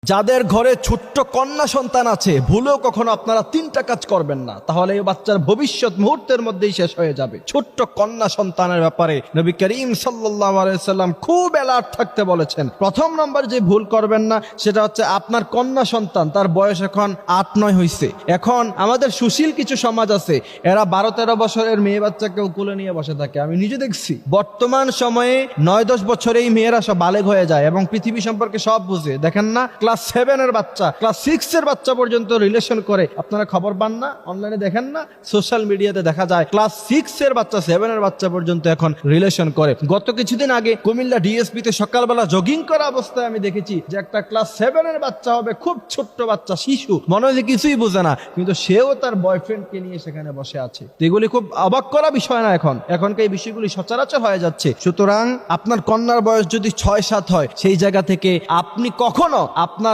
যাদের ঘরে ছোট্ট কন্যা সন্তান আছে, ভুলেও কখনো আপনারা 3টা কাজ করবেন না, তাহলে এই বাচ্চার ভবিষ্যৎ মুহূর্তের মধ্যেই শেষ হয়ে যাবে। ছোট্ট কন্যা সন্তানের ব্যাপারে নবী করিম সাল্লাল্লাহু আলাইহি সাল্লাম খুব অ্যালার্ট থাকতে বলেছেন। প্রথম নম্বর যে ভুল করবেন না সেটা হচ্ছে, আপনার কন্যা সন্তান, তার বয়স এখন 8-9 হয়েছে। এখন আমাদের সুশীল কিছু সমাজ আছে, এরা 12-13 বছরের মেয়ে বাচ্চাকে কোলে নিয়ে বসে থাকে। আমি নিজে দেখছি বর্তমান সময়ে 9-10 বছরেই মেয়েরা সব বালেগ হয়ে যায় এবং পৃথিবী সম্পর্কে সব বুঝে। দেখেন না, ক্লাস 7 এর বাচ্চা, ক্লাস 6 এর বাচ্চা পর্যন্ত রিলেশন করে। আপনারা খবর পান না, অনলাইনে দেখেন না, সোশ্যাল মিডিয়াতে দেখা যায় ক্লাস 6 এর বাচ্চা, 7 এর বাচ্চা পর্যন্ত এখন রিলেশন করে। গত কিছুদিন আগে কুমিল্লা ডিএসপি তে সকালবেলা জগিং করা অবস্থায় আমি দেখেছি যে একটা ক্লাস 7 এর বাচ্চা হবে, খুব ছোট্ট বাচ্চা, শিশু, মনে হয় যে কিছুই বোঝে না, কিন্তু সেও তার বয়ফ্রেন্ডকে নিয়ে সেখানে বসে আছে। এগুলি খুব অবাক করা বিষয় না, এখনকার এই বিষয়গুলি সচরাচর হয়ে যাচ্ছে। সুতরাং আপনার কন্যার বয়স যদি 6-7 হয়, সেই জায়গা থেকে আপনি কখনো আপনার